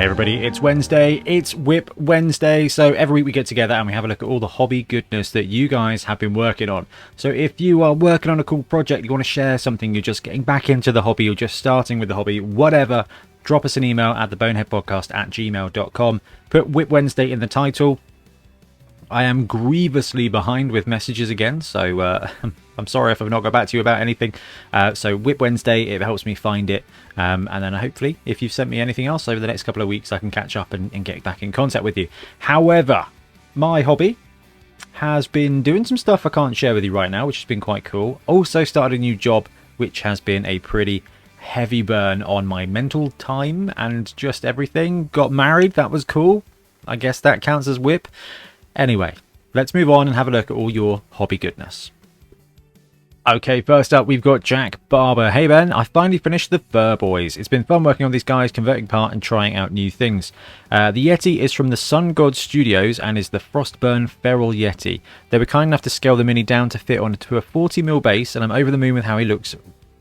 Everybody, it's Wednesday, it's WIP Wednesday, so every week we get together and we have a look at all the hobby goodness that you guys have been working on. So if you are working on a cool project, you want to share something, you're just getting back into the hobby, you're just starting with the hobby, whatever, drop us an email at theboneheadpodcast@gmail.com, put WIP Wednesday in the title. I am grievously behind with messages again, so I'm sorry if I've not got back to you about anything. So WIP Wednesday, it helps me find it. And then hopefully, if you've sent me anything else over the next couple of weeks, I can catch up and get back in contact with you. However, my hobby has been doing some stuff I can't share with you right now, which has been quite cool. Also started a new job, which has been a pretty heavy burn on my mental time and just everything. Got married, that was cool. I guess that counts as WIP. Anyway, let's move on and have a look at all your hobby goodness. Okay, first up we've got Jack Barber. Hey Ben, I finally finished the Fur Boys. It's been fun working on these guys, converting part and trying out new things. The Yeti is from the Sun God Studios and is the Frostburn Feral Yeti. They were kind enough to scale the Mini down to fit onto a 40mm base, and I'm over the moon with how he looks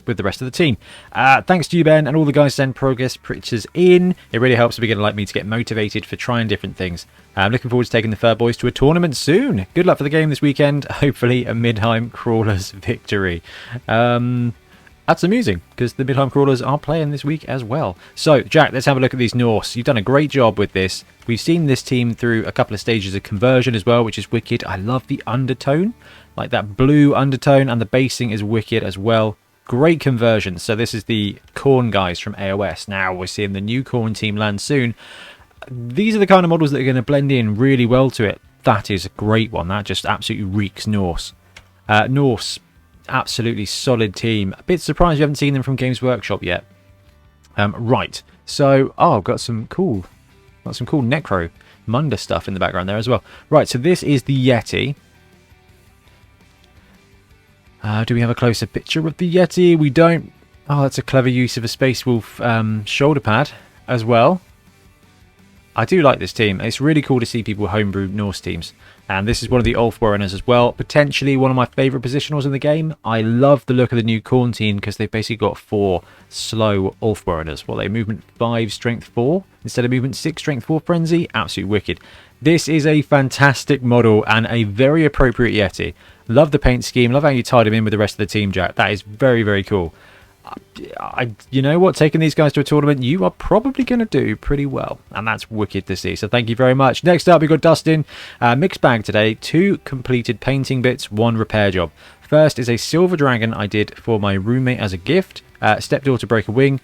with the rest of the team. Thanks to you, Ben, and all the guys send progress pictures in. It really helps a beginner like me to get motivated for trying different things. I'm looking forward to taking the Fur Boys to a tournament soon. Good luck for the game this weekend. Hopefully a Midheim Crawlers victory. That's amusing, because the Midheim Crawlers are playing this week as well. So, Jack, let's have a look at these Norse. You've done a great job with this. We've seen this team through a couple of stages of conversion as well, which is wicked. I love the undertone, like that blue undertone, and the basing is wicked as well. Great conversion. So this is the Khorne guys from AOS. Now we're seeing the new Khorne team land soon. These are the kind of models that are going to blend in really well to it. That is a great one. That just absolutely reeks Norse. Norse, absolutely solid team. A bit surprised you haven't seen them from Games Workshop yet. Right. So, I've got some cool Necro Munda stuff in the background there as well. Right. So this is the Yeti. Do we have a closer picture of the Yeti? We don't. Oh, that's a clever use of a Space Wolf shoulder pad as well. I do like this team. It's really cool to see people homebrew Norse teams. And this is one of the Ulfwereners as well. Potentially one of my favourite positionals in the game. I love the look of the new Khorne team because they've basically got 4 slow Ulfwereners. Well, they movement 5, strength 4 instead of movement 6, strength 4 frenzy. Absolutely wicked. This is a fantastic model and a very appropriate Yeti. Love the paint scheme. Love how you tied him in with the rest of the team, Jack. That is very, very cool. You know what? Taking these guys to a tournament, you are probably going to do pretty well. And that's wicked to see. So thank you very much. Next up, we've got Dustin. Mixed bag today. 2 completed painting bits, 1 repair job. First is a silver dragon I did for my roommate as a gift. Stepdaughter break a wing.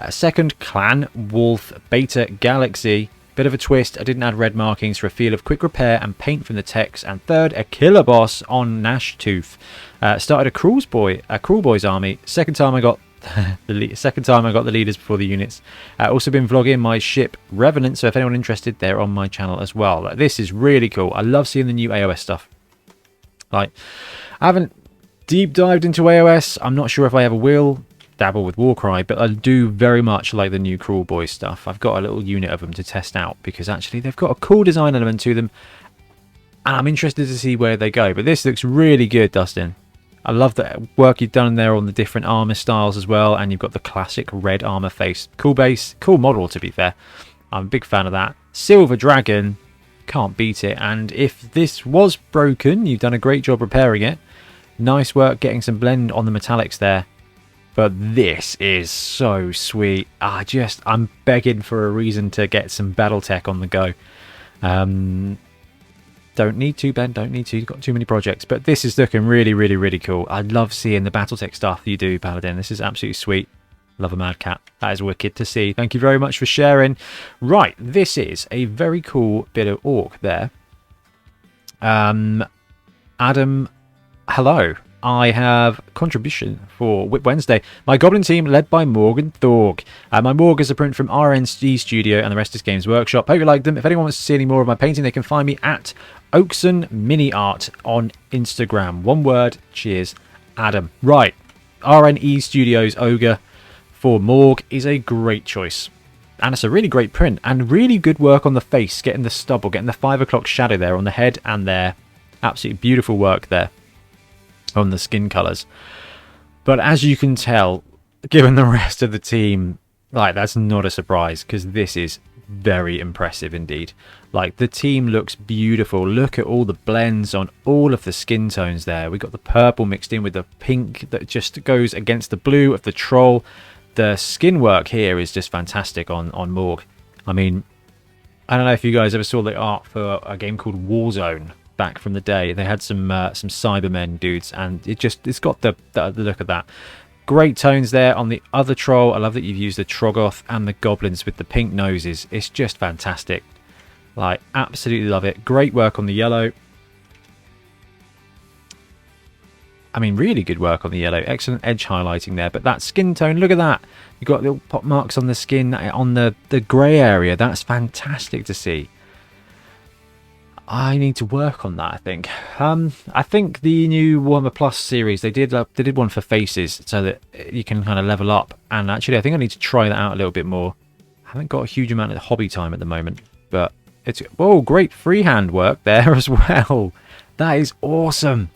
Second, clan wolf beta galaxy. Bit of a twist, I didn't add red markings for a feel of quick repair and paint from the text. And third, a killer boss on Gnash Tooth. Started a Cruel Boys army. Second time I got the leaders before the units. Also been vlogging my ship Revenant, so if anyone interested, they're on my channel as well. This is really cool. I love seeing the new AOS stuff. Like, I haven't deep dived into AOS. I'm not sure if I ever will dabble with Warcry, but I do very much like the new Cruel Boys stuff. I've got a little unit of them to test out because actually they've got a cool design element to them and I'm interested to see where they go. But this looks really good, Dustin. I love the work you've done there on the different armor styles as well, and you've got the classic red armor face. Cool base, cool model to be fair. I'm a big fan of that. Silver Dragon, can't beat it. And if this was broken, you've done a great job repairing it. Nice work getting some blend on the metallics there. But this is so sweet. I'm begging for a reason to get some Battletech on the go. Don't need to, Ben. Don't need to. You've got too many projects. But this is looking really, really, really cool. I love seeing the Battletech stuff you do, Paladin. This is absolutely sweet. Love a Mad Cat. That is wicked to see. Thank you very much for sharing. Right, this is a very cool bit of Orc there. Adam, hello. I have contribution for WIP Wednesday. My Goblin team led by Morgan Thorg. My Morg is a print from RNC Studio and the rest is Games Workshop. Hope you like them. If anyone wants to see any more of my painting, they can find me at Oakson Mini Art on Instagram. One word. Cheers, Adam. Right. RNE Studios Ogre for Morg is a great choice. And it's a really great print and really good work on the face, getting the stubble, getting the 5 o'clock shadow there on the head and there. Absolutely beautiful work there on the skin colours. But as you can tell, given the rest of the team, like, that's not a surprise because this is very impressive indeed. Like, the team looks beautiful. Look at all the blends on all of the skin tones there. We got the purple mixed in with the pink that just goes against the blue of the troll. The skin work here is just fantastic on Morg. I mean, I don't know if you guys ever saw the art for a game called Warzone back from the day. They had some Cybermen dudes, and it's got the look of that. Great tones there on the other troll. I love that you've used the Troggoth and the goblins with the pink noses. It's just fantastic. Like, absolutely love it. Great work on the yellow. I mean, really good work on the yellow. Excellent edge highlighting there. But that skin tone, look at that. You've got little pop marks on the skin, on the grey area. That's fantastic to see. I need to work on that, I think. I think the new Warhammer Plus series, they did one for faces so that you can kind of level up. And actually, I think I need to try that out a little bit more. I haven't got a huge amount of hobby time at the moment, but it's... Oh, great freehand work there as well. That is awesome.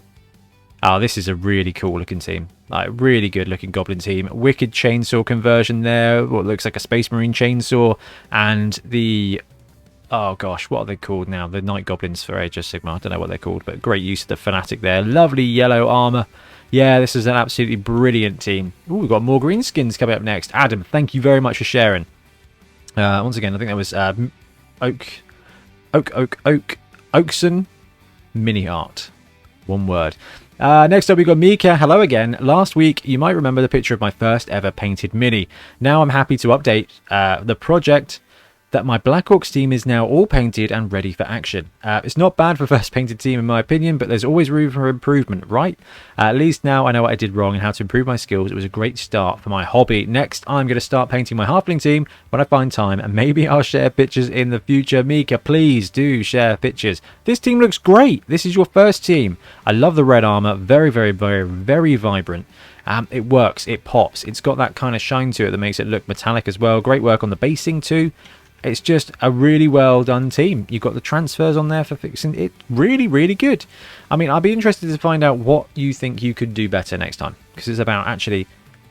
Oh, this is a really cool looking team. Like, really good looking goblin team. Wicked chainsaw conversion there. What looks like a Space Marine chainsaw. And the... Oh gosh, what are they called now? The Night Goblins for Age of Sigmar. I don't know what they're called, but great use of the Fanatic there. Lovely yellow armour. Yeah, this is an absolutely brilliant team. Ooh, we've got more green skins coming up next. Adam, thank you very much for sharing. Once again, I think that was Oakson Mini Art. One word. Next up, we've got Mika. Hello again. Last week, you might remember the picture of my first ever painted mini. Now I'm happy to update the project that my Black Orcs team is now all painted and ready for action. It's not bad for first painted team in my opinion, but there's always room for improvement, right? At least now I know what I did wrong and how to improve my skills. It was a great start for my hobby. Next, I'm going to start painting my halfling team when I find time, and maybe I'll share pictures in the future. Mika, please do share pictures. This team looks great. This is your first team. I love the red armor. Very, very, very, very vibrant. It works. It pops. It's got that kind of shine to it that makes it look metallic as well. Great work on the basing too. It's just a really well done team. You've got the transfers on there for fixing it. Really, really good. I mean, I'd be interested to find out what you think you could do better next time. Because it's about actually,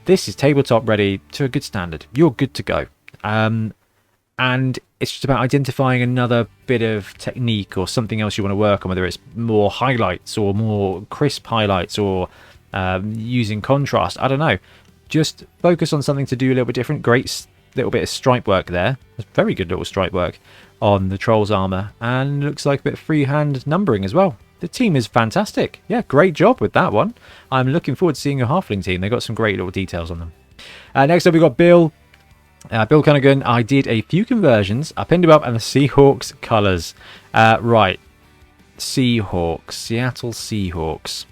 this is tabletop ready to a good standard. You're good to go. And it's just about identifying another bit of technique or something else you want to work on, whether it's more highlights or more crisp highlights or using contrast. I don't know. Just focus on something to do a little bit different. Great little bit of stripe work there. There's very good little stripe work on the troll's armor, and looks like a bit of freehand numbering as well. The team is fantastic. Yeah, great job with that one. I'm looking forward to seeing your halfling team. They got some great little details on them. Next up, we've got Bill. Bill Cunningham. I did a few conversions. I pinned him up and the Seahawks colours. Right, Seahawks, Seattle Seahawks.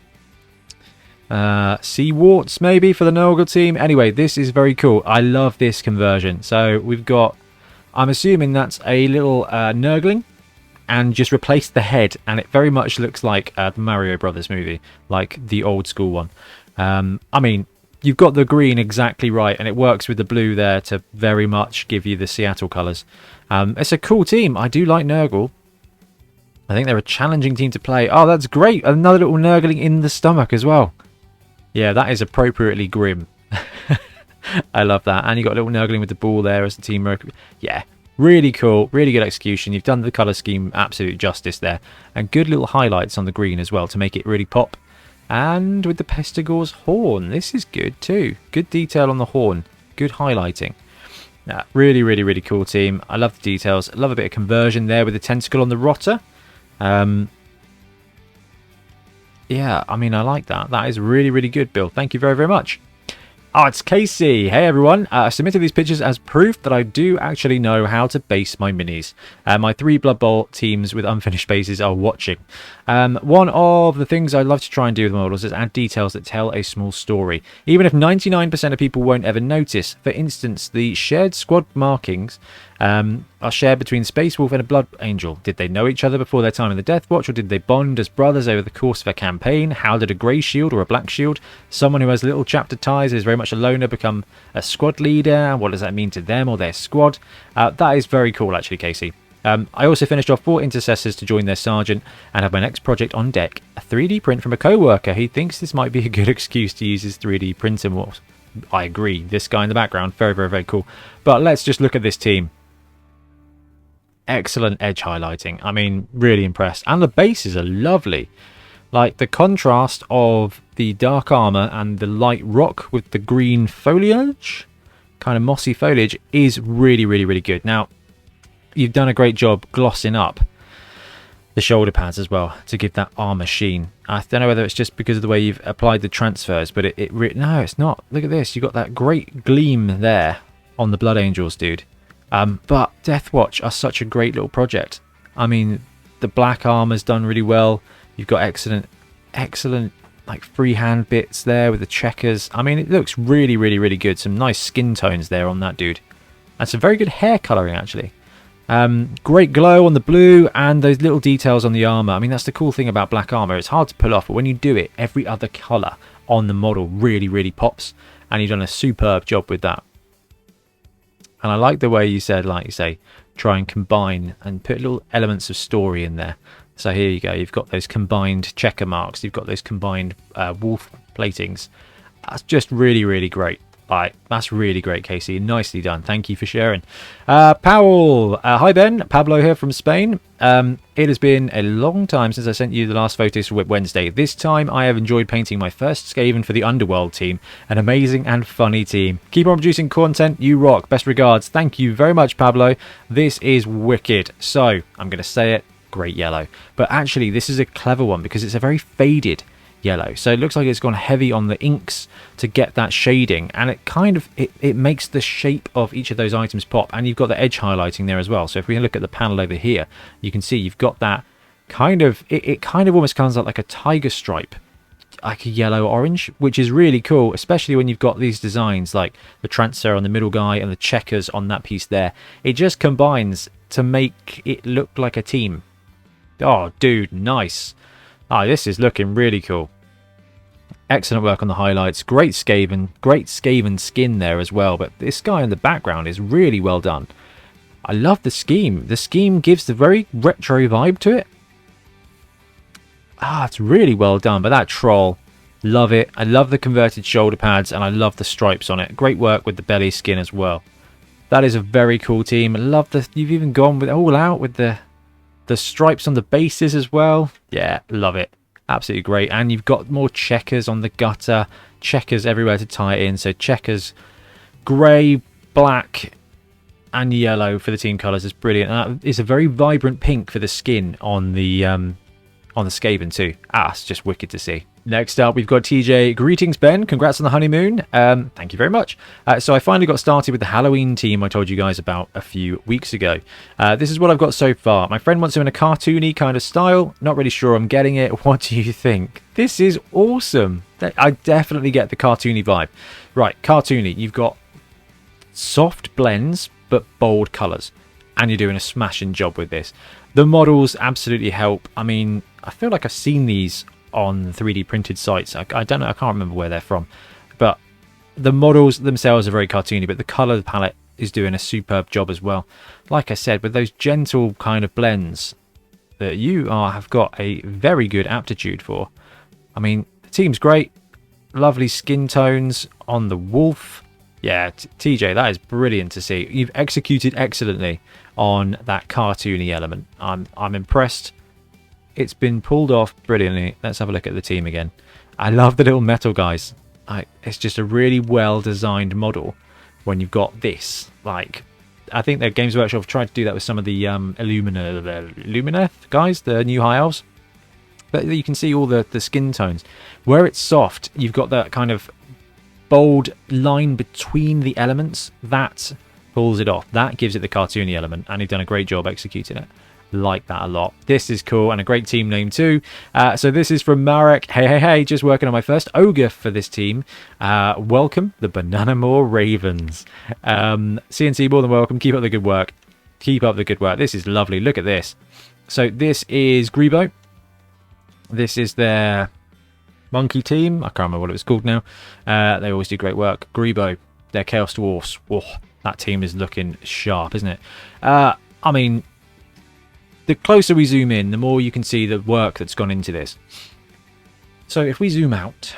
Seawarts maybe for the Nurgle team. Anyway, this is very cool. I love this conversion. So we've got, I'm assuming that's a little Nurgling, and just replaced the head, and it very much looks like the Mario Brothers movie, like the old school one. I mean, you've got the green exactly right, and it works with the blue there to very much give you the Seattle colours. It's a cool team. I do like Nurgle. I think they're a challenging team to play. Oh, that's great. Another little Nurgling in the stomach as well. Yeah, that is appropriately grim. I love that. And you got a little Nurgling with the ball there as the team. Yeah, really cool. Really good execution. You've done the colour scheme absolute justice there. And good little highlights on the green as well to make it really pop. And with the Pestigor's horn. This is good too. Good detail on the horn. Good highlighting. Yeah, really, really, really cool team. I love the details. I love a bit of conversion there with the tentacle on the rotter. Yeah, I mean, I like that. That is really, really good, Bill. Thank you very, very much. Oh, it's Casey. Hey, everyone. I submitted these pictures as proof that I do actually know how to base my minis. My 3 Blood Bowl teams with unfinished bases are watching. One of the things I love to try and do with models is add details that tell a small story, even if 99% of people won't ever notice. For instance, the shared squad markings are shared between Space Wolf and a Blood Angel. Did they know each other before their time in the Death Watch, or did they bond as brothers over the course of a campaign? How did a grey shield or a black shield, someone who has little chapter ties, is very much a loner, become a squad leader? What does that mean to them or their squad? That is very cool, actually, Casey. I also finished off 4 intercessors to join their sergeant and have my next project on deck. A 3D print from a co-worker. He thinks this might be a good excuse to use his 3D printer more. I agree. This guy in the background, very, very, very cool. But let's just look at this team. excellent edge highlighting. I mean, really impressed. And the bases are lovely. Like the contrast of the dark armor and the light rock with the green foliage, kind of mossy foliage, is really, really, really good. Now, you've done a great job glossing up the shoulder pads as well to give that armor sheen. I don't know whether it's just because of the way you've applied the transfers, but no, it's not. Look at this. You've got that great gleam there on the Blood Angels, dude. But Deathwatch are such a great little project. I mean, the black armor's done really well. You've got excellent like freehand bits there with the checkers. I mean, it looks really, really, really good. Some nice skin tones there on that dude. And some very good hair colouring, actually. Great glow on the blue and those little details on the armor. I mean, that's the cool thing about black armor. It's hard to pull off, but when you do it, every other color on the model really, really pops, and you've done a superb job with that. And I like the way you said, like you say, try and combine and put little elements of story in there. So here you go. You've got those combined checker marks. You've got those combined wolf platings. That's just really, really great. That's really great, Casey. Nicely done. Thank you for sharing. Powell. Hi, Ben. Pablo here from Spain. It has been a long time since I sent you the last photos for WIP Wednesday. This time I have enjoyed painting my first Skaven for the Underworld team. An amazing and funny team. Keep on producing content. You rock. Best regards. Thank you very much, Pablo. This is wicked. So, I'm going to say it. Great yellow. But actually, this is a clever one because it's a very faded yellow, so it looks like it's gone heavy on the inks to get that shading, and it kind of it makes the shape of each of those items pop. And you've got the edge highlighting there as well. So if we look at the panel over here, you can see you've got that kind of it kind of almost comes out like a tiger stripe, like a yellow orange, which is really cool, especially when you've got these designs like the transfer on the middle guy and the checkers on that piece there. It just combines to make it look like a team. Oh dude, nice. This is looking really cool. Excellent work on the highlights. Great Skaven skin there as well. But this guy in the background is really well done. I love the scheme. The scheme gives the very retro vibe to it. It's really well done. But that troll, love it. I love the converted shoulder pads and I love the stripes on it. Great work with the belly skin as well. That is a very cool team. I love the. You've even gone with all out with the stripes on the bases as well. Yeah, love it. Absolutely great. And you've got more checkers on the gutter, checkers everywhere to tie it in. So checkers, grey, black and yellow for the team colours is brilliant. And that is a very vibrant pink for the skin on the Skaven too. It's just wicked to see. Next up, we've got TJ. Greetings, Ben. Congrats on the honeymoon. Thank you very much. So I finally got started with the Halloween team I told you guys about a few weeks ago. This is what I've got so far. My friend wants it in a cartoony kind of style. Not really sure I'm getting it. What do you think? This is awesome. I definitely get the cartoony vibe. Right, cartoony. You've got soft blends, but bold colours. And you're doing a smashing job with this. The models absolutely help. I mean, I feel like I've seen these on 3D printed sites. I don't know, I can't remember where they're from, but the models themselves are very cartoony, but the color palette is doing a superb job as well. Like I said, with those gentle kind of blends that you have got a very good aptitude for. I mean, the team's great. Lovely skin tones on the wolf. Yeah, TJ, that is brilliant to see. You've executed excellently on that cartoony element. I'm impressed. It's been pulled off brilliantly. Let's have a look at the team again. I love the little metal guys. It's just a really well designed model when you've got this. Like, I think that Games Workshop have tried to do that with some of the Illumina guys, the new High Elves. But you can see all the skin tones. Where it's soft, you've got that kind of bold line between the elements. That pulls it off. That gives it the cartoony element, and you've done a great job executing it. Like that a lot. This is cool, and a great team name too. So this is from Marek. Hey, just working on my first ogre for this team. Welcome, the Bananamore Ravens. CNC, more than welcome. Keep up the good work. Keep up the good work. This is lovely. Look at this. So this is Grebo. This is their monkey team. I can't remember what it was called now. They always do great work. Grebo, their Chaos Dwarfs. Whoa, that team is looking sharp, isn't it? I mean, the closer we zoom in, the more you can see the work that's gone into this. So if we zoom out,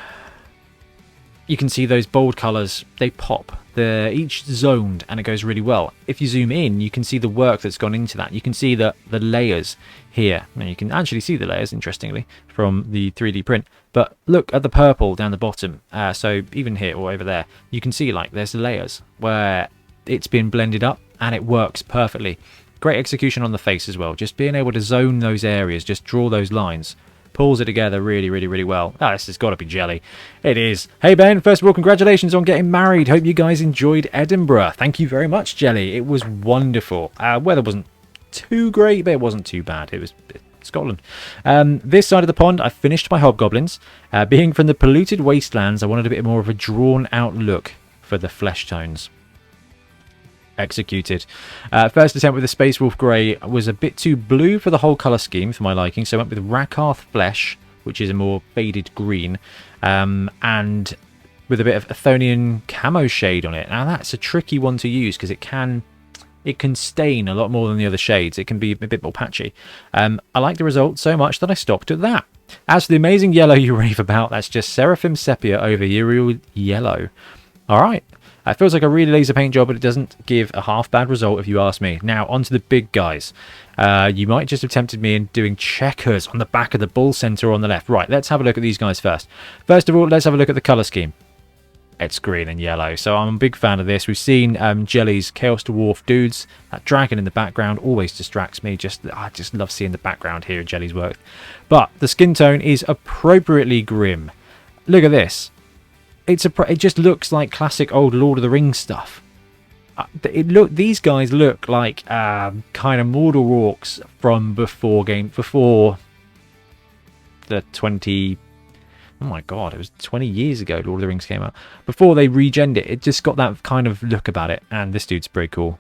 you can see those bold colours, they pop. They're each zoned and it goes really well. If you zoom in, you can see the work that's gone into that. You can see the layers here. And you can actually see the layers, interestingly, from the 3D print. But look at the purple down the bottom. So even here or over there, you can see like there's layers where it's been blended up and it works perfectly. Great execution on the face as well. Just being able to zone those areas, just draw those lines. Pulls it together really, really, really well. Ah, this has got to be jelly. It is. Hey, Ben, first of all, congratulations on getting married. Hope you guys enjoyed Edinburgh. Thank you very much, Jelly. It was wonderful. Weather wasn't too great, but it wasn't too bad. It was Scotland. This side of the pond, I finished my hobgoblins. Being from the polluted wastelands, I wanted a bit more of a drawn-out look for the flesh tones. Executed. First attempt with the Space Wolf Grey was a bit too blue for the whole colour scheme for my liking, so I went with Rakarth Flesh, which is a more faded green, and with a bit of Athonian camo shade on it. Now that's a tricky one to use because it can stain a lot more than the other shades. It can be a bit more patchy. I like the result so much that I stopped at that. As for the amazing yellow you rave about, that's just Seraphim Sepia over Uriel Yellow. Alright. It feels like a really laser paint job, but it doesn't give a half bad result if you ask me. Now, onto the big guys. You might just have tempted me in doing checkers on the back of the bull center on the left. Right, let's have a look at these guys first. First of all, let's have a look at the colour scheme. It's green and yellow, so I'm a big fan of this. We've seen Jelly's Chaos Dwarf dudes. That dragon in the background always distracts me. I just love seeing the background here in Jelly's work. But the skin tone is appropriately grim. Look at this. It just looks like classic old Lord of the Rings stuff. These guys look like kind of Mordor orcs from before the 20. Oh my god, it was 20 years ago Lord of the Rings came out. Before they regened it, it just got that kind of look about it. And this dude's pretty cool.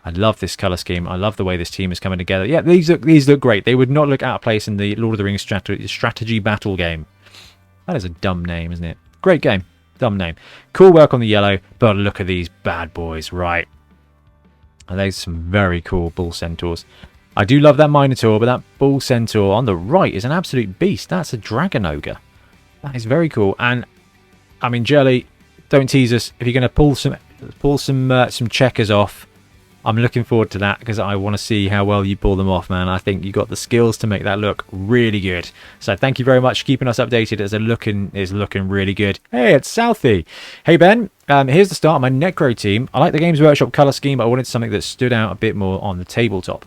I love this colour scheme. I love the way this team is coming together. Yeah, these look great. They would not look out of place in the Lord of the Rings strategy battle game. That is a dumb name, isn't it? Great game. Dumb name. Cool work on the yellow, but look at these bad boys, right? And there's some very cool bull centaurs. I do love that Minotaur, but that bull centaur on the right is an absolute beast. That's a dragon ogre. That is very cool. And I mean, Jelly, don't tease us. If you're going to pull some checkers off, I'm looking forward to that because I want to see how well you pull them off, man. I think you got the skills to make that look really good. So thank you very much for keeping us updated as is looking really good. Hey, it's Southie. Hey, Ben. Here's the start of my Necro team. I like the Games Workshop colour scheme, but I wanted something that stood out a bit more on the tabletop.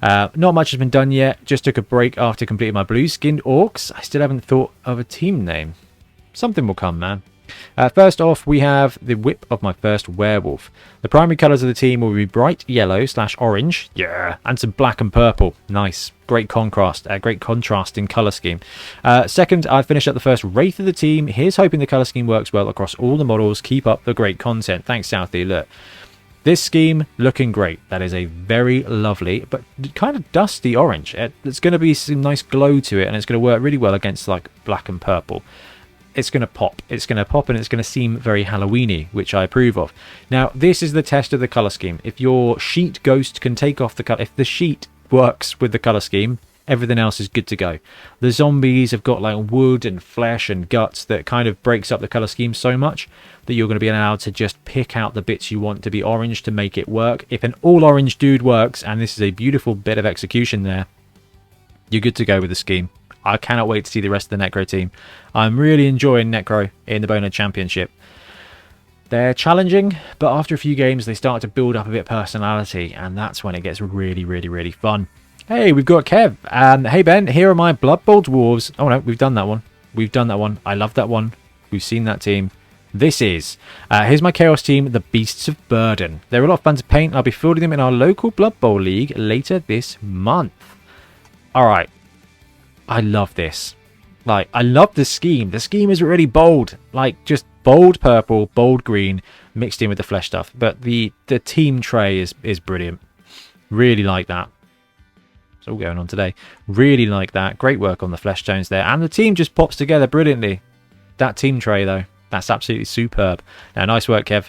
Not much has been done yet. Just took a break after completing my blue-skinned orcs. I still haven't thought of a team name. Something will come, man. First off, we have the WIP of my first werewolf. The primary colours of the team will be bright yellow/orange, yeah, and some black and purple. Nice, great contrast in colour scheme. Second, I finished up the first wraith of the team. Here's hoping the colour scheme works well across all the models. Keep up the great content. Thanks, Southie. Look, this scheme looking great. That is a very lovely but kind of dusty orange. It's going to be some nice glow to it, and it's going to work really well against like black and purple. It's going to pop. It's going to pop and it's going to seem very Halloween-y, which I approve of. Now, this is the test of the colour scheme. If your sheet ghost can take off the colour, if the sheet works with the colour scheme, everything else is good to go. The zombies have got like wood and flesh and guts that kind of breaks up the colour scheme so much that you're going to be allowed to just pick out the bits you want to be orange to make it work. If an all-orange dude works, and this is a beautiful bit of execution there, you're good to go with the scheme. I cannot wait to see the rest of the Necro team. I'm really enjoying Necro in the Bonehead Championship. They're challenging, but after a few games they start to build up a bit of personality, and that's when it gets really, really, really fun. Hey, we've got Kev. Hey Ben, here are my Blood Bowl Dwarves. Oh no, we've done that one. We've done that one. I love that one. We've seen that team. This is. Here's my Chaos team, the Beasts of Burden. They're a lot of fun to paint. I'll be fielding them in our local Blood Bowl League later this month. Alright. I love this. Like, I love the scheme. The scheme is really bold. Like, just bold purple, bold green, mixed in with the flesh stuff. But the team tray is brilliant. Really like that. It's all going on today. Really like that. Great work on the flesh tones there. And the team just pops together brilliantly. That team tray, though, that's absolutely superb. Now, nice work, Kev.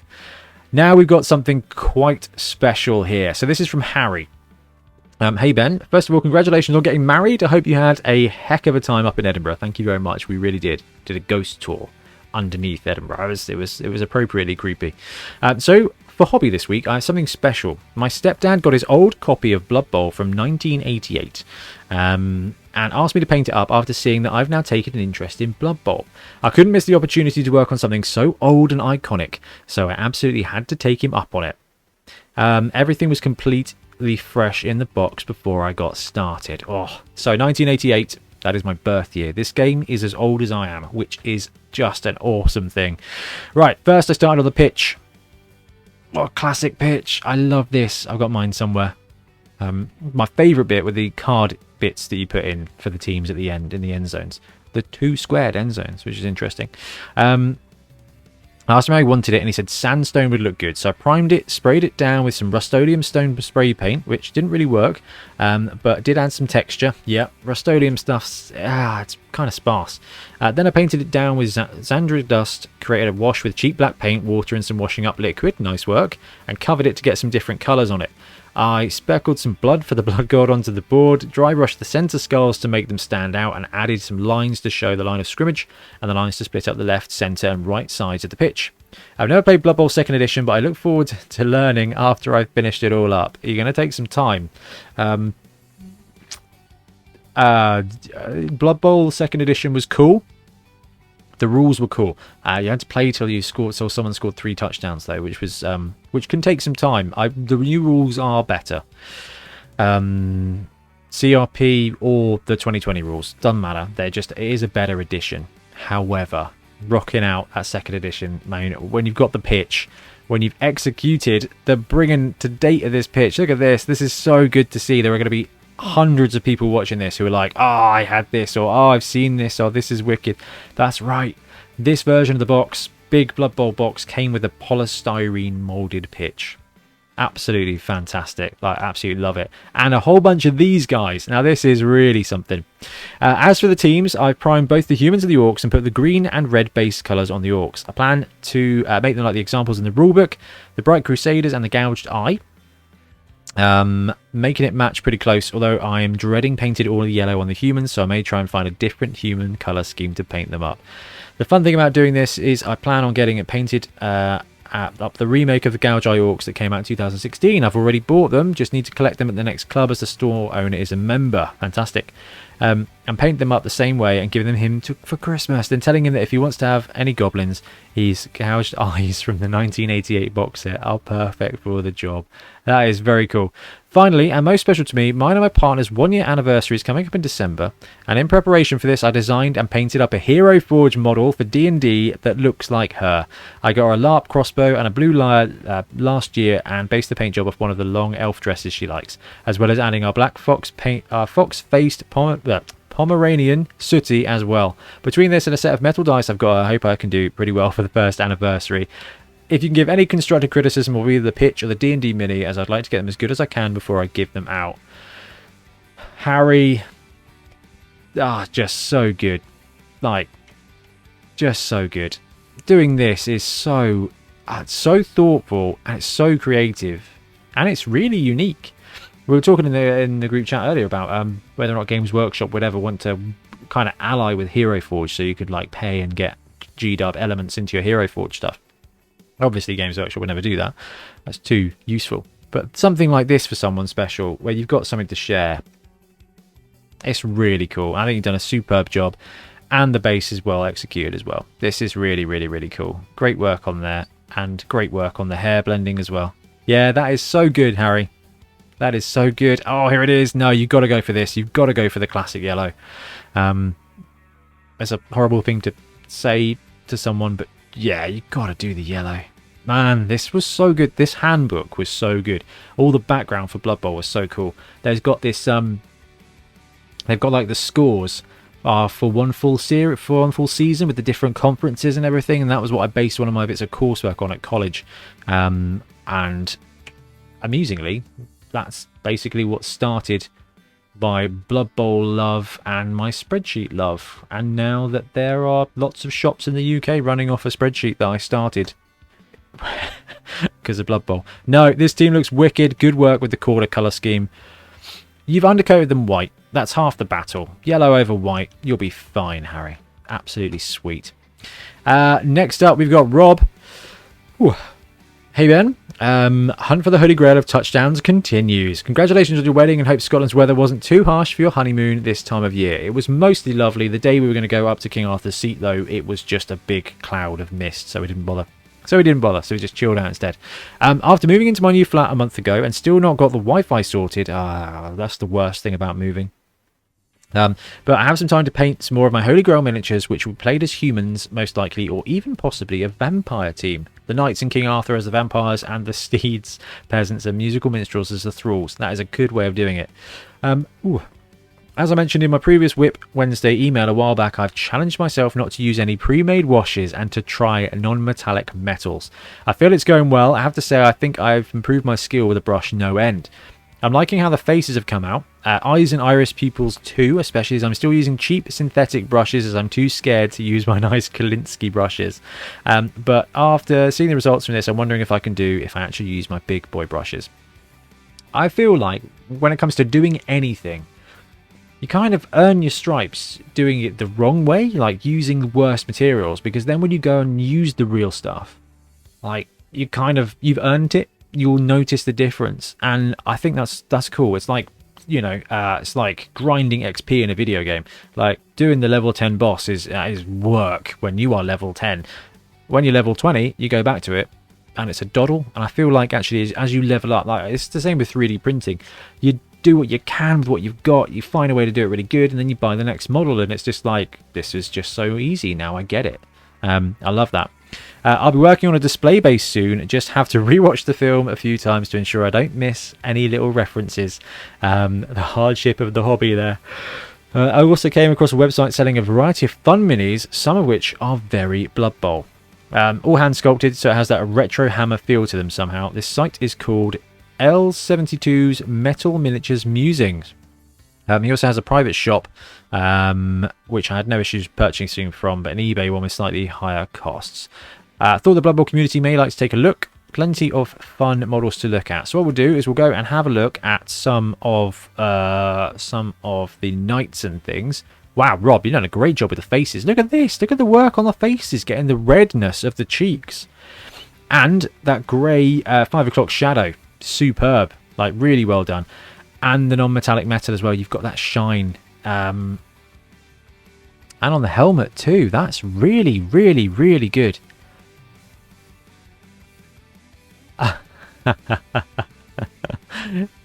Now we've got something quite special here. So this is from Harry. Hey Ben, first of all, congratulations on getting married. I hope you had a heck of a time up in Edinburgh. Thank you very much. We really did. Did a ghost tour. underneath Edinburgh. It was appropriately creepy. So for hobby this week, I have something special. My stepdad got his old copy of Blood Bowl from 1988 and asked me to paint it up after seeing that I've now taken an interest in Blood Bowl. I couldn't miss the opportunity to work on something so old and iconic, so I absolutely had to take him up on it. Everything was completely fresh in the box before I got started. So 1988, that is my birth year. This game is as old as I am, which is just an awesome thing. Right, first I started on the pitch. What a classic pitch. I love this. I've got mine somewhere. My favourite bit were the card bits that you put in for the teams at the end, in the end zones. The 2 squared end zones, which is interesting. I asked him how he wanted it, and he said sandstone would look good. So I primed it, sprayed it down with some Rust-Oleum stone spray paint, which didn't really work, but did add some texture. Yeah, Rust-Oleum stuff's it's kind of sparse. Then I painted it down with Xandra dust, created a wash with cheap black paint, water, and some washing up liquid. Nice work. And covered it to get some different colours on it. I speckled some blood for the blood god onto the board, dry brushed the centre skulls to make them stand out, and added some lines to show the line of scrimmage and the lines to split up the left, centre and right sides of the pitch. I've never played Blood Bowl 2nd edition, but I look forward to learning after I've finished it all up. You're going to take some time. Blood Bowl 2nd edition was cool. The rules were cool. You had to play till you scored, so someone scored 3 touchdowns though, which can take some time. The new rules are better. CRP or the 2020 rules, doesn't matter. It is a better edition. However, rocking out at 2nd edition, man, when you've got the pitch, when you've executed the bringing to date of this pitch, look at this. This is so good to see. There are going to be hundreds of people watching this who are like, I had this, or I've seen this, or this is wicked. That's right, this version of the box, big Blood Bowl box, came with a polystyrene molded pitch. Absolutely fantastic. Absolutely love it. And a whole bunch of these guys. Now this is really something. As for the teams, I've primed both the humans and the orcs and put the green and red base colours on the orcs. I plan to make them like the examples in the rulebook, the Bright Crusaders and the Gouged Eye. Making it match pretty close, although I am dreading painted all the yellow on the humans, so I may try and find a different human colour scheme to paint them up. The fun thing about doing this is I plan on getting it painted up the remake of the Gouge Eye Orcs that came out in 2016. I've already bought them, just need to collect them at the next club as the store owner is a member. Fantastic. And paint them up the same way and give them him for Christmas, then telling him that if he wants to have any goblins, he's Gouged Eyes from the 1988 box set are perfect for the job. That is very cool. Finally, and most special to me, mine and my partner's 1-year anniversary is coming up in December, and in preparation for this I designed and painted up a Hero Forge model for D&D that looks like her. I got her a LARP crossbow and a blue lyre last year and based the paint job off one of the long elf dresses she likes, as well as adding our black fox-faced Pomeranian Sooty as well. Between this and a set of metal dice I've got, I hope I can do pretty well for the first anniversary. If you can give any constructive criticism of either the pitch or the D&D mini, as I'd like to get them as good as I can before I give them out. Harry, just so good. Just so good. Doing this is so thoughtful, and it's so creative, and it's really unique. We were talking in the group chat earlier about whether or not Games Workshop would ever want to kind of ally with Hero Forge, so you could pay and get G-Dub elements into your Hero Forge stuff. Obviously, Games Workshop would never do that. That's too useful. But something like this for someone special, where you've got something to share, it's really cool. I think you've done a superb job, and the base is well executed as well. This is really, really, really cool. Great work on there, and great work on the hair blending as well. Yeah, that is so good, Harry. That is so good. Oh, here it is. No, you've got to go for this. You've got to go for the classic yellow. It's a horrible thing to say to someone, but yeah, you got to do the yellow. Man, this was so good. This handbook was so good. All the background for Blood Bowl was so cool. There's got this they've got the scores for one full season with the different conferences and everything, and that was what I based one of my bits of coursework on at college. And amusingly, that's basically what started my Blood Bowl love and my spreadsheet love. And now that there are lots of shops in the UK running off a spreadsheet that I started because of Blood Bowl. No, this team looks wicked. Good work with the quarter colour scheme. You've undercoated them white. That's half the battle. Yellow over white. You'll be fine, Harry. Absolutely sweet. Next up, we've got Rob. Ooh. Hey Ben, hunt for the Holy Grail of touchdowns continues. Congratulations on your wedding and hope Scotland's weather wasn't too harsh for your honeymoon this time of year. It was mostly lovely. The day we were going to go up to King Arthur's Seat though, it was just a big cloud of mist, so we didn't bother. So we just chilled out instead. After moving into my new flat a month ago and still not got the Wi-Fi sorted, that's the worst thing about moving. But I have some time to paint some more of my Holy Grail miniatures, which will be played as humans, most likely, or even possibly a vampire team. The knights and King Arthur as the vampires, and the steeds, peasants, and musical minstrels as the thralls. That is a good way of doing it. As I mentioned in my previous WIP Wednesday email a while back, I've challenged myself not to use any pre-made washes and to try non-metallic metals. I feel it's going well. I have to say I think I've improved my skill with a brush no end. I'm liking how the faces have come out. Eyes and iris pupils too, especially as I'm still using cheap synthetic brushes as I'm too scared to use my nice Kolinsky brushes. But after seeing the results from this, I'm wondering if I actually use my big boy brushes. I feel like when it comes to doing anything, you kind of earn your stripes doing it the wrong way, like using the worst materials, because then when you go and use the real stuff, like you've earned it. You'll notice the difference, and I think that's cool. It's like, you know, it's like grinding XP in a video game. Like doing the level 10 boss is work when you are level 10. When you're level 20, you go back to it and it's a doddle. And I feel like actually as you level up, like it's the same with 3D printing. You do what you can with what you've got, you find a way to do it really good, and then you buy the next model, and it's just like, this is just so easy now. I get it. I love that. I'll be working on a display base soon. Just have to rewatch the film a few times to ensure I don't miss any little references. The hardship of the hobby there. I also came across a website selling a variety of fun minis, some of which are very Blood Bowl. All hand sculpted, so it has that retro hammer feel to them somehow. This site is called L72's Metal Miniatures Musings. He also has a private shop, which I had no issues purchasing from, but an eBay one with slightly higher costs. Thought the Blood Bowl community may like to take a look. Plenty of fun models to look at. So what we'll do is we'll go and have a look at some of the knights and things. Wow, Rob, you've done a great job with the faces. Look at this. Look at the work on the faces, getting the redness of the cheeks. And that grey 5 o'clock shadow. Superb. Like, really well done. And the non-metallic metal as well. You've got that shine. And on the helmet too. That's really, really, really good.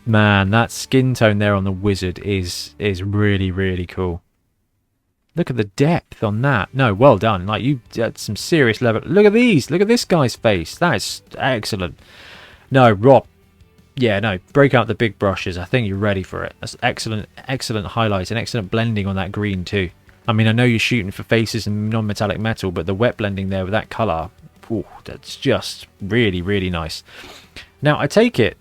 Man, that skin tone there on the wizard is really, really cool. Look at the depth on that. No, well done. Like, you had some serious level. Look at these. Look at this guy's face. That is excellent. No, Rob. Yeah, no, break out the big brushes. I think you're ready for it. That's excellent, excellent highlights and excellent blending on that green too. I mean, I know you're shooting for faces and non-metallic metal, but the wet blending there with that colour, ooh, that's just really, really nice. Now, I take it...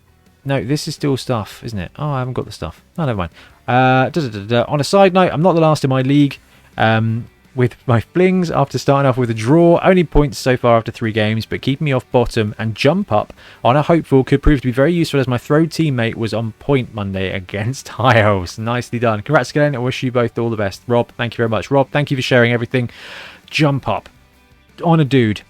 No, this is still stuff, isn't it? Oh, I haven't got the stuff. Oh, never mind. On a side note, I'm not the last in my league with my flings after starting off with a draw. Only points so far after 3 games, but keeping me off bottom and jump up on a hopeful could prove to be very useful, as my throw teammate was on point Monday against High Elves. Nicely done. Congrats again. I wish you both all the best. Rob, thank you very much. Rob, thank you for sharing everything. Jump up on a dude.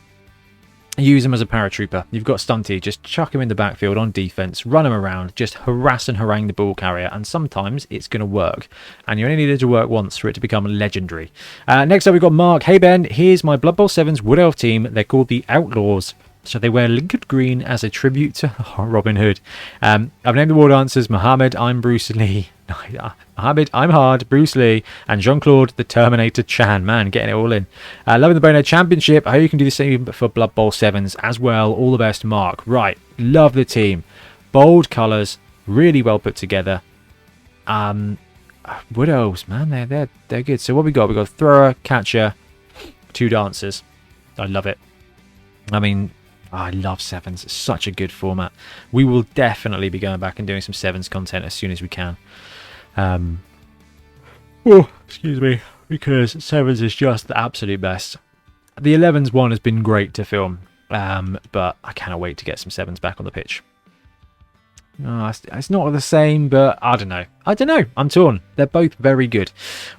Use him as a paratrooper. You've got Stunty, just chuck him in the backfield on defense, run him around, just harass and harangue the ball carrier, and sometimes it's going to work. And you only need it to work once for it to become legendary. Next up, we've got Mark. Hey Ben, here's my Blood Bowl 7's Wood Elf team. They're called the Outlaws. So they wear liquid green as a tribute to Robin Hood. I've named the war dancers Mohammed, I'm Bruce Lee. Mohammed, I'm Hard, Bruce Lee, and Jean-Claude the Terminator Chan. Man, getting it all in. Loving the Bonehead Championship. I hope you can do the same for Blood Bowl 7s as well. All the best, Mark. Right, love the team. Bold colours, really well put together. Wood Elves, man, they're good. So what we got? We got thrower, catcher, 2 dancers. I love it. I mean, I love 7s. It's such a good format. We will definitely be going back and doing some 7s content as soon as we can. Oh, excuse me, because 7s is just the absolute best. The 11s one has been great to film, but I cannot wait to get some 7s back on the pitch. Oh, it's not the same, but I don't know. I don't know. I'm torn. They're both very good.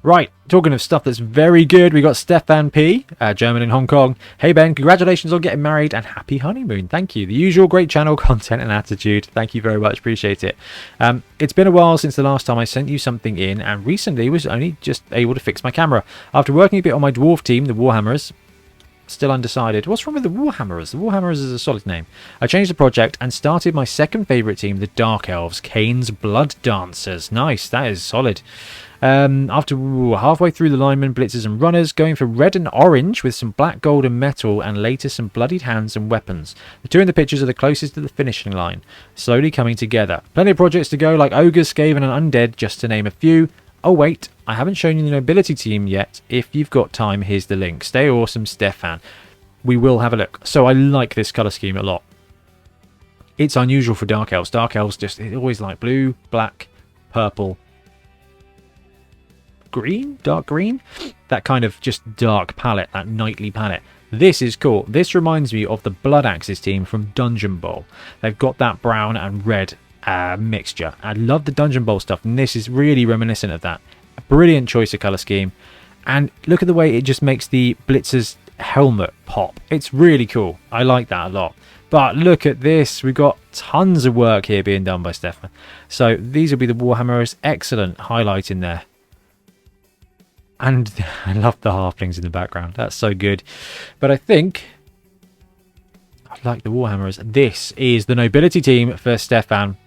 Right, talking of stuff that's very good, we got Stefan P, German in Hong Kong. Hey Ben, congratulations on getting married and happy honeymoon. Thank you. The usual great channel content and attitude. Thank you very much. Appreciate it. It's been a while since the last time I sent you something in, and recently was only just able to fix my camera. After working a bit on my dwarf team, the Warhammers, still undecided. What's wrong with the Warhammers? The Warhammers is a solid name. I changed the project and started my second favourite team, the Dark Elves, Kane's Blood Dancers. Nice, that is solid. After halfway through the linemen, blitzers and runners, going for red and orange with some black, gold and metal, and later some bloodied hands and weapons. The two in the pictures are the closest to the finishing line, slowly coming together. Plenty of projects to go, like Ogres, Skaven and Undead, just to name a few. Oh wait, I haven't shown you the nobility team yet. If you've got time, here's the link. Stay awesome, Stefan. We will have a look. So I like this colour scheme a lot. It's unusual for Dark Elves. Dark Elves just always like blue, black, purple, green, dark green. That kind of just dark palette, that knightly palette. This is cool. This reminds me of the Blood Axes team from Dungeon Bowl. They've got that brown and red mixture. I love the Dungeon Bowl stuff, and this is really reminiscent of that. A brilliant choice of colour scheme, and look at the way it just makes the Blitzer's helmet pop. It's really cool. I like that a lot. But look at this, we've got tons of work here being done by Stefan. So these will be the Warhammers. Excellent highlight in there. And I love the halflings in the background. That's so good. But I think I like the Warhammers. This is the nobility team for Stefan.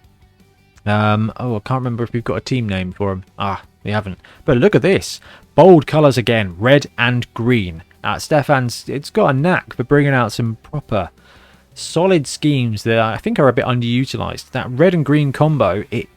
Oh, I can't remember if we've got a team name for him. Ah, we haven't. But look at this. Bold colours again. Red and green. Stefan's, it's got a knack for bringing out some proper solid schemes that I think are a bit underutilised. That red and green combo, it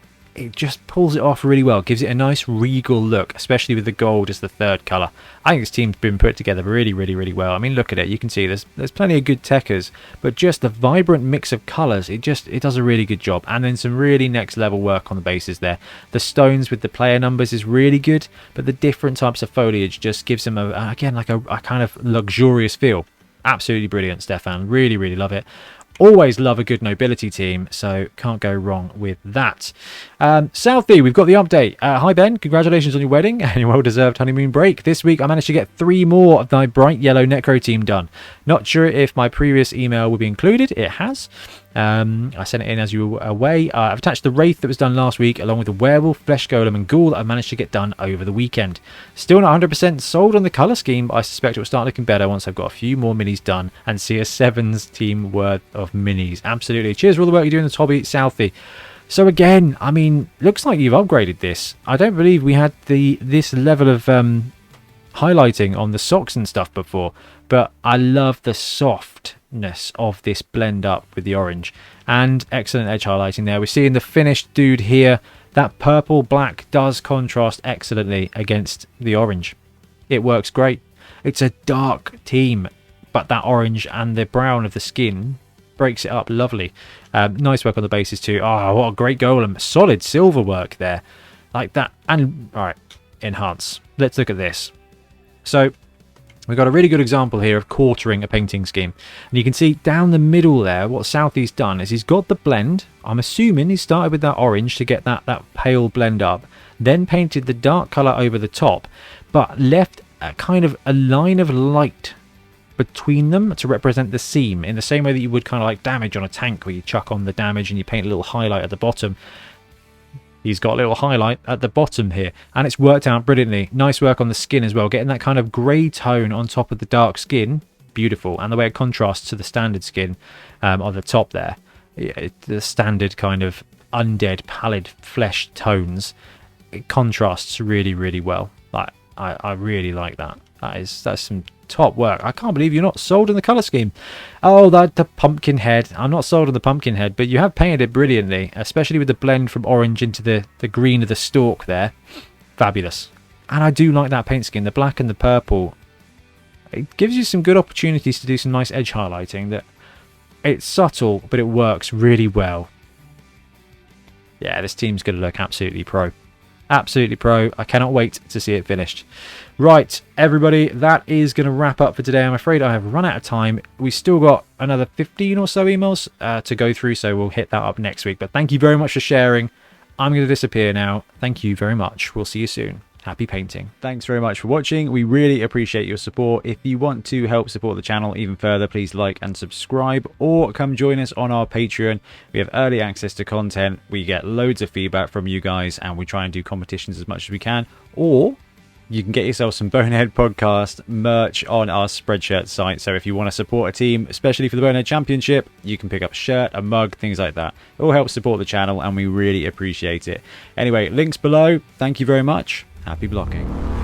just pulls it off really well. Gives it a nice regal look, especially with the gold as the third colour. I think this team's been put together really, really, really well. I mean, look at it. You can see there's plenty of good techers, but just the vibrant mix of colours, it does a really good job. And then some really next level work on the bases there. The stones with the player numbers is really good, but the different types of foliage just gives them again like a kind of luxurious feel. Absolutely brilliant, Stefan. Really, really love it. Always love a good nobility team, so can't go wrong with that. Southie, we've got the update. Hi Ben, congratulations on your wedding and your well-deserved honeymoon break. This week I managed to get 3 more of my bright yellow necro team done. Not sure if my previous email will be included. It has. I sent it in as you were away. I've attached the Wraith that was done last week, along with the Werewolf, Flesh Golem and Ghoul that I managed to get done over the weekend. Still not 100% sold on the colour scheme, but I suspect it will start looking better once I've got a few more minis done and see a 7s team worth of minis. Absolutely. Cheers for all the work you're doing in the hobby, Southie. So again, I mean, looks like you've upgraded this. I don't believe we had this level of highlighting on the socks and stuff before, but I love the softness of this blend up with the orange, and excellent edge highlighting there. We're seeing the finished dude here. That purple black does contrast excellently against the orange. It works great. It's a dark team, but that orange and the brown of the skin breaks it up lovely. Nice work on the bases too. Oh, what a great golem. Solid silver work there, like that. And all right, enhance. Let's look at this. So we've got a really good example here of quartering a painting scheme, and you can see down the middle there what Southie's done is he's got the blend. I'm assuming he started with that orange to get that pale blend up, then painted the dark colour over the top, but left a kind of a line of light between them to represent the seam, in the same way that you would kind of like damage on a tank, where you chuck on the damage and you paint a little highlight at the bottom. He's got a little highlight at the bottom here, and it's worked out brilliantly. Nice work on the skin as well, getting that kind of grey tone on top of the dark skin. Beautiful. And the way it contrasts to the standard skin on the top there. Yeah, the standard kind of undead pallid flesh tones. It contrasts really, really well. Like I really like that. That's some top work. I can't believe you're not sold on the colour scheme. Oh, the pumpkin head. I'm not sold on the pumpkin head, but you have painted it brilliantly, especially with the blend from orange into the green of the stalk there. Fabulous. And I do like that paint scheme, the black and the purple. It gives you some good opportunities to do some nice edge highlighting. That it's subtle, but it works really well. Yeah, this team's going to look absolutely pro. Absolutely pro. I cannot wait to see it finished. Right, everybody, that is going to wrap up for today. I'm afraid I have run out of time. We still got another 15 or so emails to go through, so we'll hit that up next week. But thank you very much for sharing. I'm going to disappear now. Thank you very much. We'll see you soon. Happy painting. Thanks very much for watching. We really appreciate your support. If you want to help support the channel even further, please like and subscribe, or come join us on our Patreon. We have early access to content. We get loads of feedback from you guys, and we try and do competitions as much as we can. Or you can get yourself some Bonehead podcast merch on our Spreadshirt site. So if you want to support a team, especially for the Bonehead Championship, you can pick up a shirt, a mug, things like that. It all helps support the channel, and we really appreciate it. Anyway, links below. Thank you very much. Happy blocking.